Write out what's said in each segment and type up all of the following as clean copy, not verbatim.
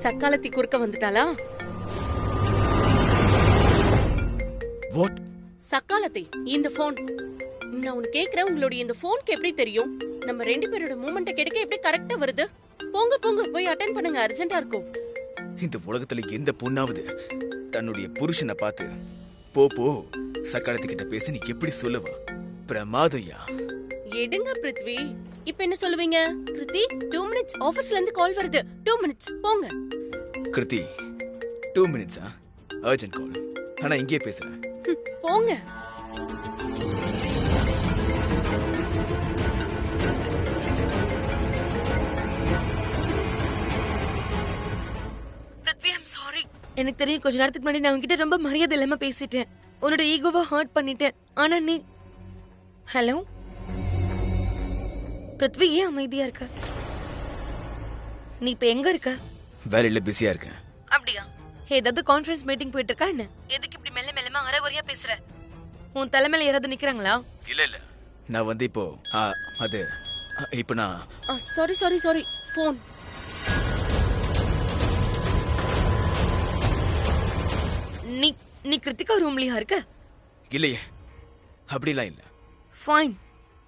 சக்காலத்தி குறுக்க வந்துட்டாளா? வாட்? சக்காலத்தி, இந்த போன் நான் உனக்கு கேக்குறேன். உங்களுடைய இந்த போனுக்கு எப்படி தெரியும்? நம்ம ரெண்டு பேரோட மூமெண்ட கெடுக்க எப்படி கரெக்டா வருது? போங்க போங்க, போய் அட்டென்ட் பண்ணுங்க, அர்ஜென்ட்டா இருக்கும். இந்த உலகத்துல எந்த பொண்ணாவது தன்னுடைய புருஷனை பார்த்து போ போ சக்காலத்தி கிட்ட பேசி நீ எப்படி சொல்லுவா? பிரமாதையா. எடுங்க பிருத்வி. இப்ப என்ன சொல்லுவீங்க? கிருத்தி 2 minutes, ஆபீஸ்ல இருந்து கால் வருது. 2 minutes போங்க. கிருத்தி 2 minutes அர்ஜென்ட் கால். ஆனா இங்கே பேசுறேன். போங்க. Prithvi, I'm sorry. எனக்கு தெரியும், கொஞ்ச நேரத்துக்கு முன்னாடி நான் உன்கிட்ட ரொம்ப மரியாதை இல்லாம பேசிட்டேன். உன்னோட ஈகோவை ஹர்ட் பண்ணிட்டேன். ஆனா நீ... ஹலோ பிருத்வி, ஏன் அமைதியா இருக்க? நீ இப்ப எங்க இருக்க? வேலையில பிஸியா இருக்கேன். அப்படியா? ஏதாவது கான்ஃபரன்ஸ் மீட்டிங் போயிட்டு இருக்கா என்ன? எதுக்கு இப்படி மெல்ல மெல்லமா அரைகுறையா பேசுற? உன் தலைமையில யாராவது நிக்கிறாங்களா? இல்ல நான் வந்து இப்போ அது இப்போ நான் சாரி சாரி சாரி. போன். நீ நீ கிருத்திகா ரூம்லயா இருக்க? இல்லையே, அப்படிலாம் இல்ல. ஃபைன்,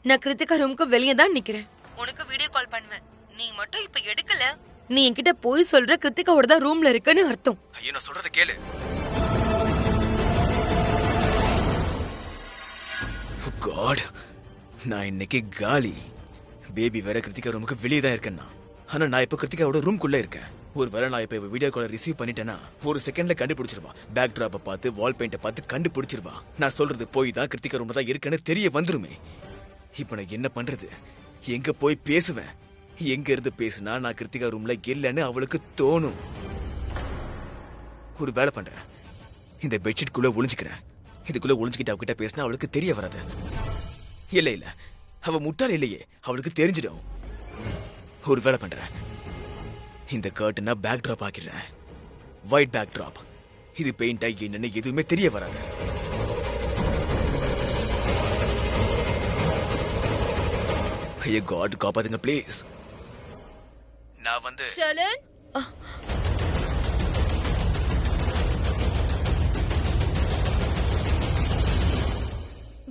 நான் கிருத்திகா ரூமுக்கு வெளியே தான் நிக்கிறேன். உனக்கு வீடியோ கால் பண்ணுவேன். நீ மட்டும் இப்ப எடுக்கல, நீ என்கிட்ட போய் சொல்ற கிருத்திகாவோட தான் ரூம்ல இருக்கன்னு அர்த்தம். ஐயோ, நான் சொல்றத கேளு. God, நான் இன்னைக்கு காலி. பேபி வேற கிருத்திகா ரூமுக்கு வெளியே தான் இருக்கேன்னா. ஆனா நான் இப்ப கிருத்திகாவோட ரூம்குள்ள இருக்கேன். ஒருவேளை நான் இப்ப வீடியோ காலை ரிசீவ் பண்ணிட்டேன்னா ஒரு செகண்ட்ல கண்டுபிடிச்சிருவா. பேக் டிராப்பை பார்த்து வால் பெயிண்ட பார்த்து கண்டுபிடிச்சிருவா. நான் சொல்றது போய் தான் கிருத்திகா ரூம்ல தான் இருக்கேன்னு தெரிய வந்துருமே. இப்ப நான் என்ன பண்றது? எங்க போய் பேசுவேன்? எங்க இருந்து பேசுனா நான் கிருத்திகா ரூம்ல இல்லன்னு அவளுக்கு தோணும். ஒரு வேலை பண்றேன், இந்த பெட்ஷீட் குள்ள ஒளிஞ்சுக்கிறேன். இதுக்குள்ள ஒளிஞ்சுக்கிட்டு அவகிட்ட பேசினா அவளுக்கு தெரிய வராது. இல்ல அவ முட்டாள் இல்லையே, அவளுக்கு தெரிஞ்சிடும். ஒரு வேலை பண்றேன், இந்த கர்ட்டனை பேக் டிராப் ஆக்கிடுறேன். White backdrop. இது பெயிண்டா என்னன்னு எதுவுமே தெரிய வராது. ஐயோ காட், காப்பாத்துங்க ப்ளீஸ். நான் வந்து ஷலன்,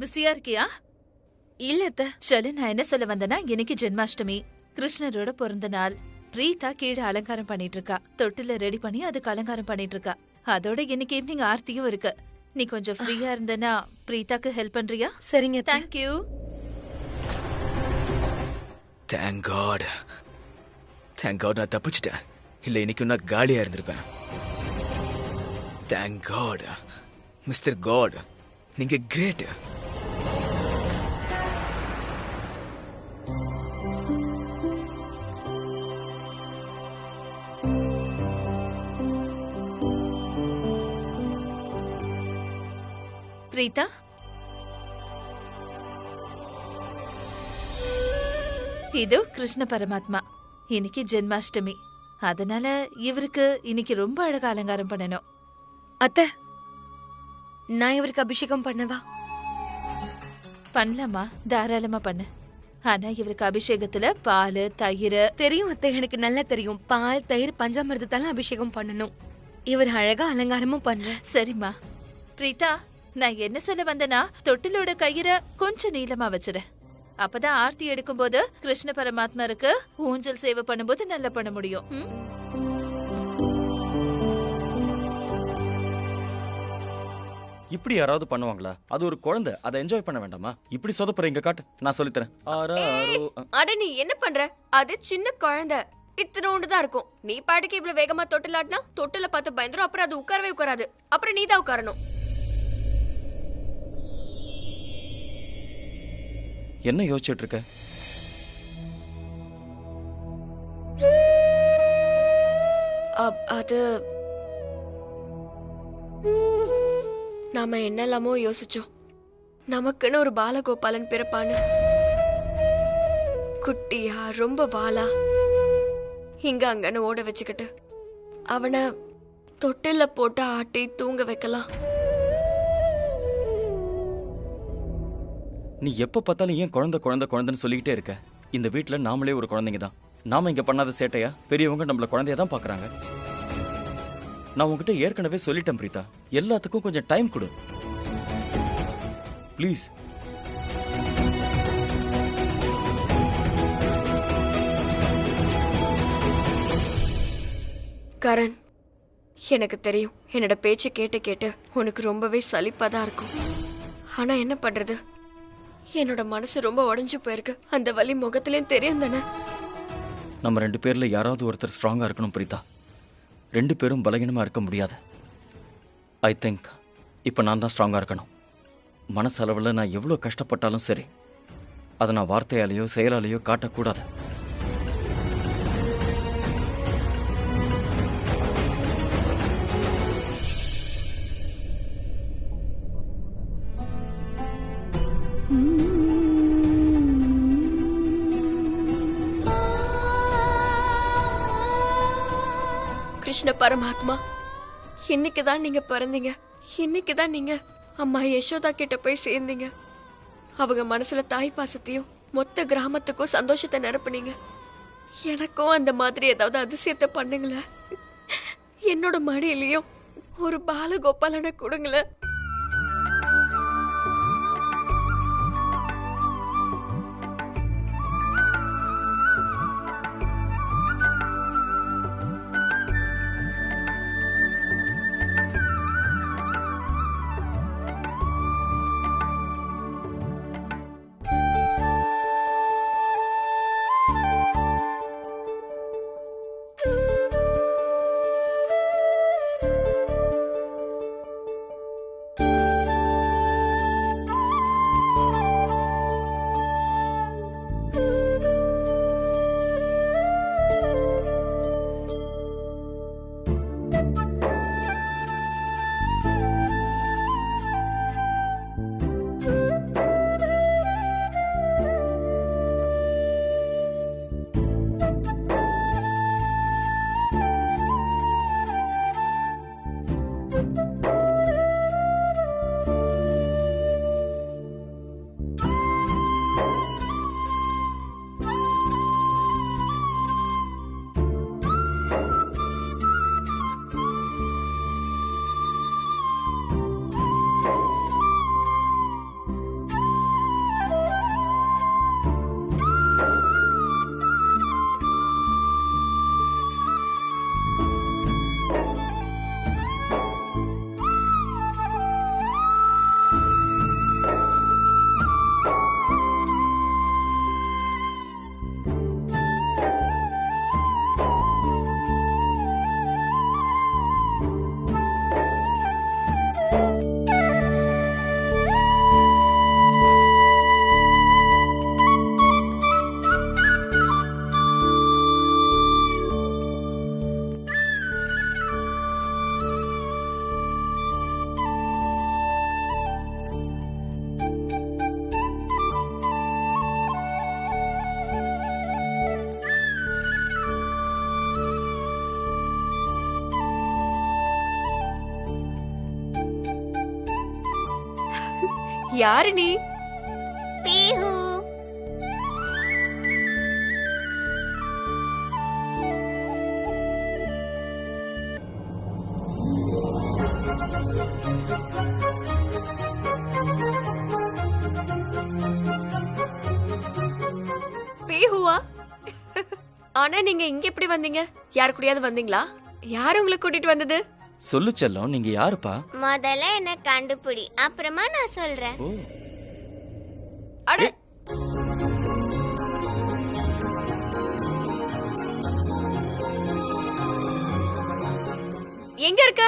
பிஸியா இருக்கியா? இல்ல அத்தை. ஷலன், நான் என்ன சொல்ல வந்தேன்னா, இன்னைக்கு ஜென்மாஷ்டமி, கிருஷ்ணரோட பிறந்த நாள். பிரீதா கீழே அலங்காரம் பண்ணிட்டு இருக்கா. தொட்டில ரெடி பண்ணி அதுக்கு அலங்காரம் பண்ணிட்டு இருக்கா. அதோட இன்னைக்கு ஈவினிங் ஆர்த்தியும் இருக்கு. நீ கொஞ்சம் ஃப்ரீயா இருந்தனா பிரீதாக்கு ஹெல்ப் பண்றியா? சரிங்க. Thank you. Thank God, thank God நான் தப்பிச்சிட்டேன். இல்ல இன்னைக்கு நான் காலியா இருந்திருப்பேன். தேங்க் காட் மிஸ்டர் காட், நீங்க கிரேட். பிரீதா, இது கிருஷ்ண பரமாத்மா. இன்னைக்கு ஜென்மாஷ்டமி, அதனால இவருக்கு இன்னைக்கு ரொம்ப அழகா அலங்காரம் பண்ணணும். அத்தை, நான் இவருக்கு அபிஷேகம் பண்ணவா? பண்ணலாமா? தாராளமா பண்ணு. ஆனா இவருக்கு அபிஷேகத்துல பால், தயிர்... தெரியும் அத்தை, எனக்கு நல்லா தெரியும். பால், தயிர், பஞ்சாமிர்தத்தால அபிஷேகம் பண்ணணும். இவர் அழகா அலங்காரமும் பண்ற. சரிம்மா. பிரீதா, நான் என்ன சொல்ல வந்தனா, தொட்டிலோட கயிறை கொஞ்சம் நீளமா வச்சிரு. அப்பதான் ஆர்த்தி எடுக்கும் போது கிருஷ்ண பரமாத்மருக்கு ஊஞ்சல் சேவை பண்ணும்போது நல்லா பண்ண முடியும். இப்படி யாராவது பண்ணுவாங்களா? அது ஒரு குழந்தை, அதை என்ஜாய் பண்ண வேண்டாமா? இப்படி சொதப்புறீங்க, காட்டு, நான் சொல்லித்தரேன். அட, நீ என்ன பண்ற? அது சின்ன குழந்தை, இத்தனோண்டு தான் இருக்கும். நீ பாட்டுக்கு இவ்வளவு வேகமா தொட்டிலாட்டினா தொட்டில பார்த்து பயந்துரும். அப்புறம் அது உட்காரவே உட்காராது. அப்புறம் நீ தான் உட்காரணும். என்ன யோசிச்சுட்டு இருக்க? அது நாம என்னெல்லாமோ யோசிச்சோம். நமக்குன்னு ஒரு பாலகோபாலன் பிறப்பான்னு. குட்டியா, ரொம்ப வாலா, இங்க அங்கன்னு ஓட வச்சுக்கிட்டு அவனை தொட்டில போட்டு ஆட்டி தூங்க வைக்கலாம். நீ எப்ப பார்த்தாலும் ஏன் குழந்தை குழந்தை குழந்தைன்னு சொல்லிக்கிட்டே இருக்க? இந்த வீட்ல நாமளே ஒரு குழந்தைங்க தான். நாம இங்க பண்ணாத சேட்டையா பெரியவங்க நம்மள குழந்தைய தான் பாக்குறாங்க. நான் உங்ககிட்ட ஏற்கனவே சொல்லிட்டேன் பிரீதா, எல்லாத்துக்கும் கொஞ்சம் டைம் கொடு ப்ளீஸ். கரண், எனக்கு தெரியும் என்னோட பேச்சு கேட்டு கேட்டு உனக்கு ரொம்பவே சலிப்பா தான் இருக்கும். ஆனா என்ன பண்றது, என்னோட மனசு ரொம்ப உடைஞ்சு போயிருக்கு. அந்த வலி முகத்திலயும் தெரியும் தானே. நம்ம 2 பேர்ல யாராவது ஒருத்தர் ஸ்ட்ராங்கா இருக்கணும் பிரீதா. 2 பேரும் பலகீனமா இருக்க முடியாது. ஐ திங்க் இப்ப நான் தான் ஸ்ட்ராங்கா இருக்கணும். மனசளவில் நான் எவ்வளோ கஷ்டப்பட்டாலும் சரி, அதை நான் வார்த்தையாலேயோ செயலாலேயோ காட்டக்கூடாது. கிருஷ்ண பரமாத்மா, இன்னைக்குதான் நீங்க பிறந்தீங்க. இன்னைக்குதான் நீங்க அம்மா யசோதா கிட்ட போய் சேர்ந்தீங்க. அவங்க மனசுல தாய் பாசத்தையும் மொத்த கிராமத்துக்கும் சந்தோஷத்தை நிரப்புனீங்க. எனக்கும் அந்த மாதிரி ஏதாவது அதிசயத்தை பண்ணுங்களேன். என்னோட மடியிலையும் ஒரு பாலகோபாலனை கொடுங்களேன். யாரு நீ? பீஹு. பீஹுவா? ஆனா நீங்க இங்க எப்படி வந்தீங்க? யாரு கூடயாவது வந்தீங்களா? யாரு உங்களை கூட்டிட்டு வந்தது? சொல்லு செல்லம், நீங்க யாருப்பா? முதல்ல என்ன கண்டுபிடி, அப்புறமா நான் சொல்றேன். ஓ, அட, எங்க இருக்க?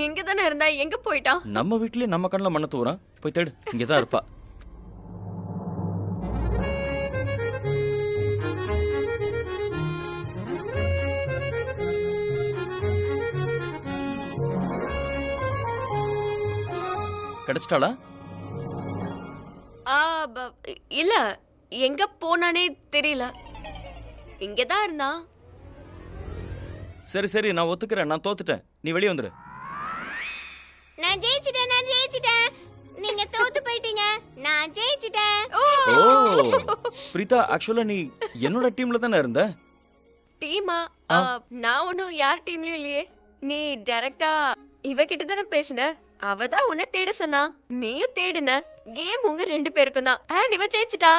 இங்க தானே இருந்தா, எங்க போயிட்டான்? நம்ம வீட்லயே நம்ம கண்ணில் மண்ண தூரம். போய் தேடு, இங்கதான் இருப்பா. கிடைச்சிட்டாளா? இல்ல, எங்க போனானே தெரியல. இங்கதான் இருந்தா. சரி சரி, நான் ஒத்துக்கிறேன், நான் தோத்துட்டேன். நீ வெளியே வந்துரு. நான் ஜெயிச்சிட்டேன், நான் ஜெயிச்சிட்டேன். நீங்க தோத்து போயிட்டீங்க, நான் ஜெயிச்சிட்டேன். ஓ பிரீதா, ஆக்சுவலா நீ என்னோட டீம்ல தானே இருந்த. டீமா? நான் ஒன்னும் யார் டீம்லயும் இல்லையே. நீ டைரக்டா இவகிட்ட தானே பேசுன. அவதான் உன்னை தேட சொன்னா, நீயும் தேடுன. கேம் உங்க 2 பேருக்கும் தான். அண்ட் இவ ஜெயிச்சிட்டா.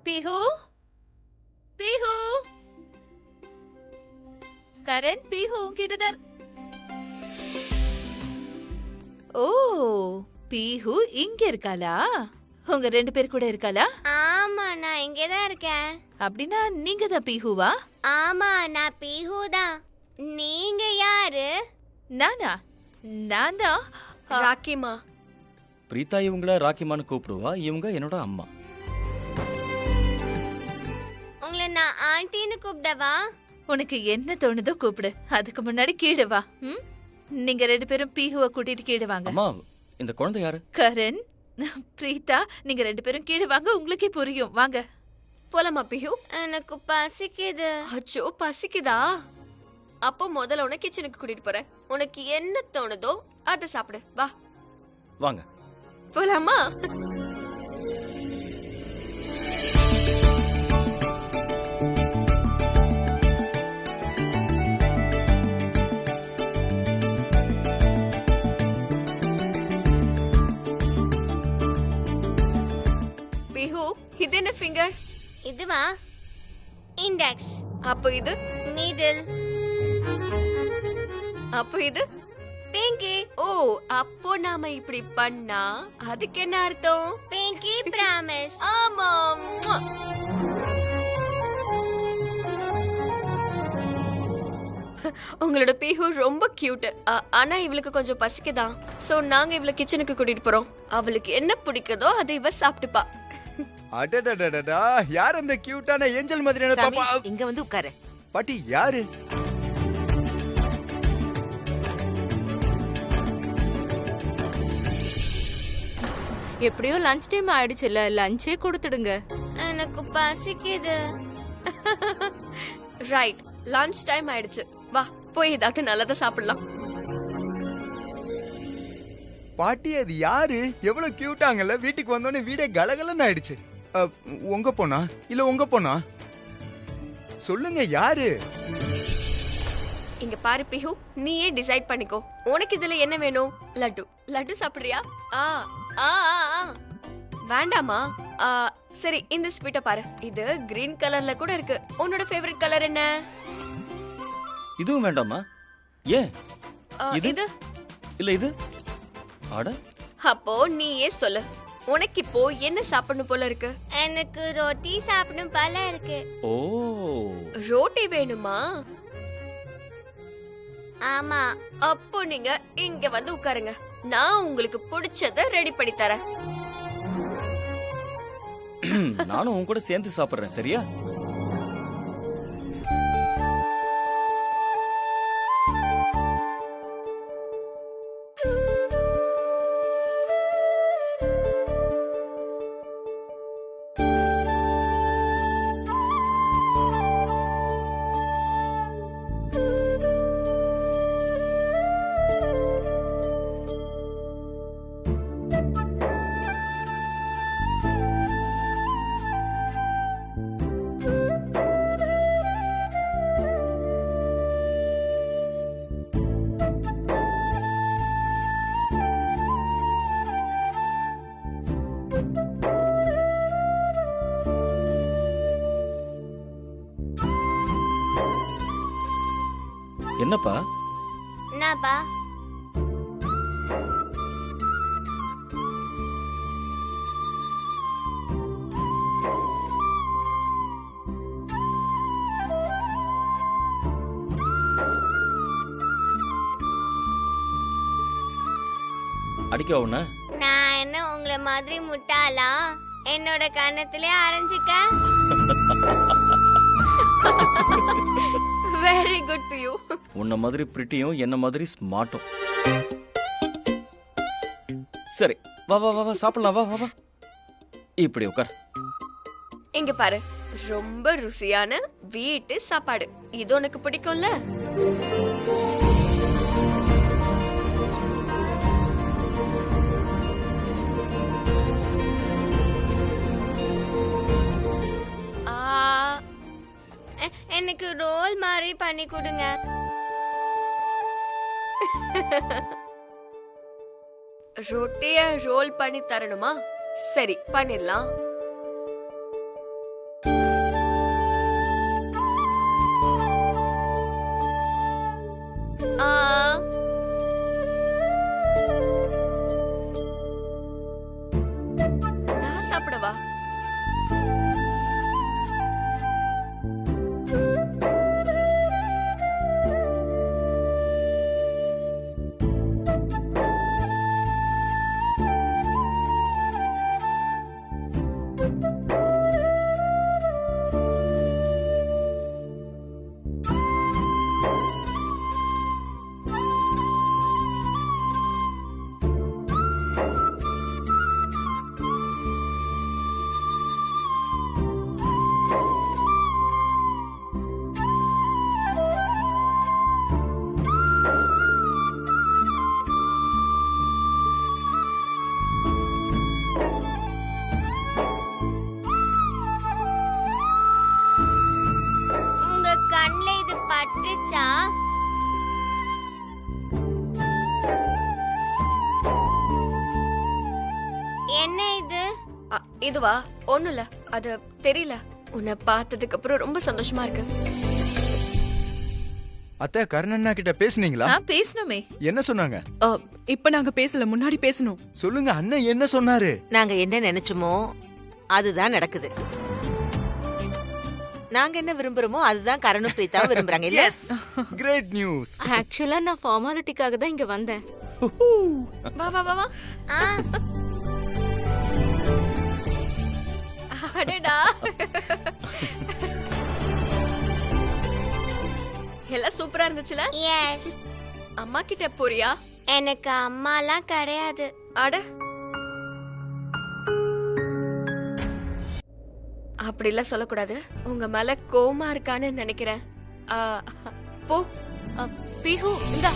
பீஹு, பீஹு, கரண், பீஹு கிட்டதர். ஓ, பீஹு இங்க இருக்காளா? உங்க 2 பேர் கூட இருக்காளா? ஆமா, நான் இங்கதான் இருக்கேன். அப்படின்னா நீங்க தான் பீஹுவா? ஆமா, நான் பீஹு தான். நீங்க யாரு? நானா? நான் தான் ராக்கிமா. பிரீதா இவங்கள ராக்கிமான்னு கூப்பிடுவா. இவங்க என்னோட அம்மா. உங்களை நான் ஆண்டின்னு கூப்பிடவா? உனக்கு என்ன தோணுதோ கூப்பிடு. அதுக்கு முன்னாடி கீழே வா. ம்? நீங்க 2 பேரும் பீஹுவை கூட்டிட்டு கீழே வாங்க. அம்மா, இந்த குழந்தை யாரு? கரண், பிரீதா, நீங்க 2 பேரும் கீழே வாங்க. உங்களுக்கே புரியும். வாங்க. போலாமா பிஹு? எனக்கு பசிக்குது. அச்சோ, பசிக்குதா? அப்போ முதல்ல உன கிச்சனுக்கு கூட்டிட்டு போறேன். உனக்கு என்ன தோணுதோ அதை சாப்பிடு. வா வாங்க. போலாமா? பிஹு, இது என்ன ஃபிங்கர்? இதுவா? இண்டெக்ஸ். அப்போ இது? மிடில். அப்போ இது? பிங்கி. ஓ, அப்போ நாம இப்படி பண்ணா அதுக்கு என்ன அர்த்தம்? பிங்கி பிராமிஸ். ஆமா. உங்களோட பீஹு ரொம்ப கியூட். ஆனா இவளுக்கு கொஞ்சம் பசிக்குதான். சோ நாங்க இவள கிச்சனுக்கு கூட்டிட்டு போறோம். அவளுக்கு என்ன பிடிக்குதோ அதை இவ சாப்பிட்டுப்பா. அடடடடடா, யார் அந்த கியூட்டான ஏஞ்சல் மாதிரியான பாப்பா? இங்க வந்து உட்காரு. பாட்டி யாரு? எப்படியோ லஞ்ச் டைம் ஆயிடுச்சுல, லஞ்சே கொடுத்துடுங்க. எனக்கு பசிக்குது. ரைட், லஞ்ச் டைம் ஆயிடுச்சு. வா போய் ஏதாவது நல்லதா சாப்பிடலாம். பாட்டி அது யாரு? எவ்வளவு கியூட்டாங்கல்ல. வீட்டுக்கு வந்தோடனே வீடே கலகலன்னு ஆயிடுச்சு. உங்க பொண்ணா இல்ல உங்க பொண்ணா? சொல்லுங்க யாரு? இங்க பாரு பிஹு, நீயே டிசைட் பண்ணிக்கோ. உனக்கு இதுல என்ன வேணும்? லட்டு. லட்டு சாப்பிடுறியா? ஆ ஆ ஆ வேண்டாமா? சரி, இந்த ஸ்வீட்டை பாரு. இது கிரீன் கலர்ல கூட இருக்கு. உன்னோட ஃபேவரட் கலர் என்ன? இதுவும் வேண்டாமா? ஏன்? இது இல்ல இது. அட, அப்போ நீயே சொல்லு. உனக்கு இப்போ என்ன சாப்பிடணும் போல இருக்கு? எனக்கு ரோட்டி சாப்பிடணும் போல இருக்கு. ஓ, ரோட்டி வேணுமா? ஆமா. அப்போ நீங்க இங்க வந்து உட்காருங்க. நான் உங்களுக்கு பிடிச்சத ரெடி பண்ணி தரேன். நானும் உன் கூட சேர்ந்து சாப்பிடுறேன். சரியா? என்னப்பா? என்னப்பா? அடிக்க உன்ன? நான் என்ன உங்களை மாதிரி முட்டாளா? என்னோட கண்ணத்திலே அரைஞ்சிக்க. வெரி குட் பியூ. உன்ன மாதிரி பிரிட்டியும் என்ன மாதிரி ஸ்மார்ட்டும். சரி வா வா வா வா சாப்பிடலாம். வா வா வா இப்படி உட்கார். இங்க பாரு, ரொம்ப ருசியான வீட்டு சாப்பாடு. இது உனக்கு பிடிக்கும்ல? எனக்கு ரோல் மாதிரி பண்ணி கொடுங்க. ரொட்டிய ரோல் பண்ணி தரணுமா? சரி பண்ணிடலாம். நான் சாப்பிடவா? பட்டுச்சா? என்ன இது? இதுவா? ஒண்ணும் இல்ல, அது தெரியல. உன்னை பார்த்ததுக்கு அப்புறம் ரொம்ப சந்தோஷமா இருக்கு. அத்தை, கர்ணண்ணா கிட்ட பேசுனீங்களா? பேசணுமே. என்ன சொன்னாங்க? இப்ப நாங்க பேசல, முன்னாடி பேசணும். சொல்லுங்க, அண்ணன் என்ன சொன்னாரு? நாங்க என்ன நினைச்சோமோ அதுதான் நடக்குது. நாங்க என்ன விரும்புறோமோ அதுதான் கரணும் பிரீதா விரும்புறாங்க. Yes, great news. ஆக்சுவலா நான் ஃபார்மாலிட்டிக்காக தான் இங்க வந்தேன். வா வா வா வா. அடடா, எல்லாம் சூப்பரா இருந்துச்சுல? எஸ். அம்மா கிட்ட போறியா? எனக்கு அம்மாலாம் கிடையாது. அட, அப்படிலாம் சொல்லக்கூடாது. உங்க மேல கோமா இருக்கான்னு நினைக்கிறேன். போ. பிஹு, இந்தா.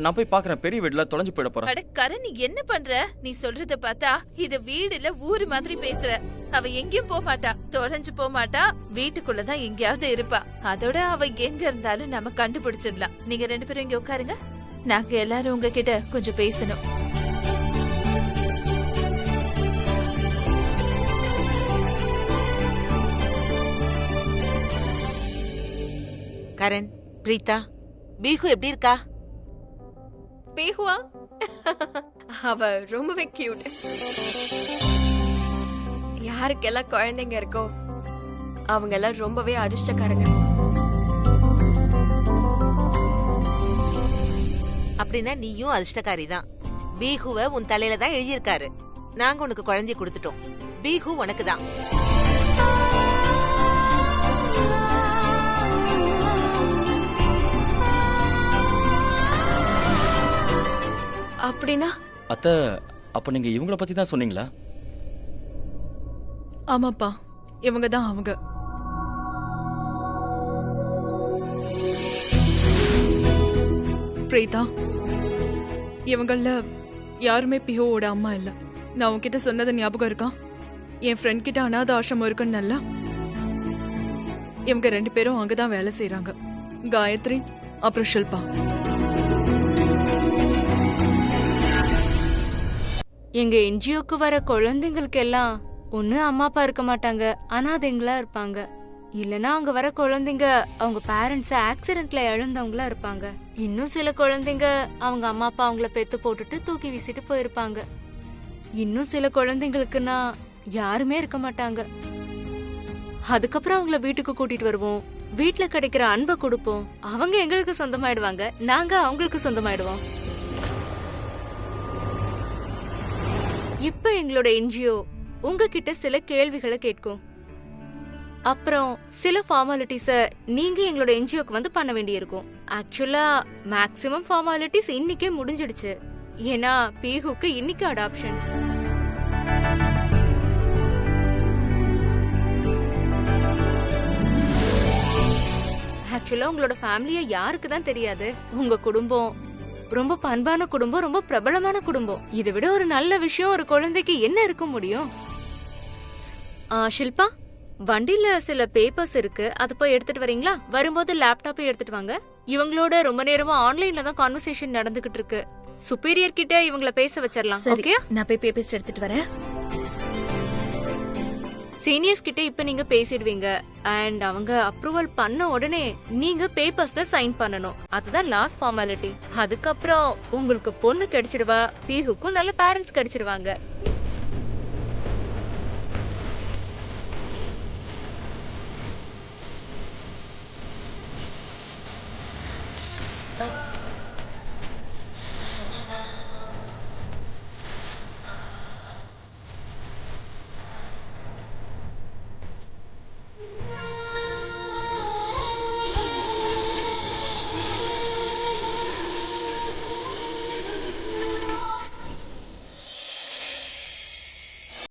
நான் போய் பாக்குறேன். பெரிய வீடுல தொலைஞ்சு போயிட போறேன். அட கரண், நீ என்ன பண்ற? நீ சொல்றத பார்த்தா இது வீடுல ஊரு மாதிரி பேசுற. அவ எங்கேயும் போக மாட்டா, தொலைஞ்சு போக மாட்டா, வீட்டுக்குள்ளதான் எங்கேயாவது இருப்பா. அதோட அவ எங்க இருந்தாலும் நம்ம கண்டுபிடிச்சிடலாம். நீங்க 2 பேரும் இங்க உட்காருங்க. நாங்க எல்லாரும் உங்ககிட்ட கொஞ்சம் பேசணும். கரண், பிரீதா, பீஹு எப்படி இருக்கா? பேகுவா? அவ ரொம்பவே கியூட். யாருக்கெல்லாம் குழந்தைங்க இருக்கோ அவங்க எல்லாம் ரொம்பவே அதிர்ஷ்டக்காரங்க. அப்படின்னா நீயும் அதிர்ஷ்டக்காரி தான். பீஹுவை உன் தலையில தான் எழுதியிருக்காரு. நாங்க உனக்கு குழந்தைய கொடுத்துட்டோம். பீஹு உனக்கு தான். அப்படின்னா அத்தை, அப்ப நீங்க இவங்கள பத்தி தான் சொன்னீங்களா? ஆமாப்பா, இவங்க தான் அவங்க. பிரீதா, இவங்கள யாருமே பிஹுவோட அம்மா இல்ல. நான் உன்கிட்ட சொன்னது ஞாபகம் இருக்கா? என் ஃப்ரெண்ட் கிட்ட அனாத ஆசிரமம் இருக்குன்னு. நல்லா, இவங்க 2 பேரும் அங்கதான் வேலை செய்யறாங்க. காயத்ரி அப்புறம் ஷில்பா. எங்க என்ஜிஓக்கு வர குழந்தைங்களுக்கு எல்லாம் ஒண்ணு அம்மா அப்பா இருக்க மாட்டாங்க, அனாதைங்களா இருப்பாங்க. இல்லனா அங்க வர குழந்தைங்க அவங்க பேரண்ட்ஸ் ஆக்சிடென்ட்ல இழந்தவங்களா இருப்பாங்க. இன்னும் சில குழந்தைங்க அவங்க அம்மா அப்பா அவங்கள பெத்து போட்டுட்டு தூக்கி வீசிட்டு போயிருப்பாங்க. இன்னும் சில குழந்தைங்களுக்குன்னா யாருமே இருக்க மாட்டாங்க. அதுக்கப்புறம் அவங்கள வீட்டுக்கு கூட்டிட்டு வருவோம். வீட்டுல கிடைக்கிற அன்பை கொடுப்போம். அவங்க எங்களுக்கு சொந்தமாயிடுவாங்க, நாங்க அவங்களுக்கு சொந்தமாயிடுவோம். இப்ப எங்களோட என்ஜிஓ உங்ககிட்ட சில கேள்விகளை கேட்கும். அப்புறம் சில ஃபார்மாலிட்டிஸ நீங்க எங்களோட என்ஜிஓக்கு வந்து பண்ண வேண்டியிருக்கும். ஆக்சுவலா மேக்ஸிமம் ஃபார்மாலிட்டிஸ் இன்னைக்கே முடிஞ்சிடுச்சு. ஏன்னா பீஹுக்கு இன்னைக்கு அடாப்ஷன். ஆக்சுவலா உங்களோட ஃபேமிலிய யாருக்கு தான் தெரியாது. உங்க குடும்பம் ரொம்ப பண்பான குடும்பம், ரொம்ப பிரபலமான குடும்பம். இதை விட ஒரு நல்ல விஷயம் ஒரு குழந்தைக்கு என்ன இருக்க முடியும்? ஷில்பா, வண்டியில சில பேப்பர்ஸ் இருக்கு, அதை போய் எடுத்துட்டு வரீங்களா? வரும்போது லேப்டாப்பை எடுத்துட்டு வாங்க. இவங்களோட ரொம்ப நேரமா ஆன்லைன்ல தான் கான்வர்சேஷன் நடந்துகிட்டு இருக்கு. சுப்பீரியர் கிட்ட இவங்கள பேச வச்சிடலாம். ஓகே, நான் போய் பேப்பர்ஸ் எடுத்துட்டு வரேன். சீனியர்ஸ் கிட்ட இப்ப நீங்க பேசிடுவீங்க. அண்ட் அவங்க அப்ரூவல் பண்ண உடனே நீங்க பேப்பர்ஸ்ல சைன் பண்ணணும். அதுதான் லாஸ்ட் ஃபார்மாலிட்டி. அதுக்கப்புறம் உங்களுக்கு பொண்ணு கிடைச்சிடுவா, பீஹுக்கும் நல்ல பேரண்ட்ஸ் கிடைச்சிடுவாங்க.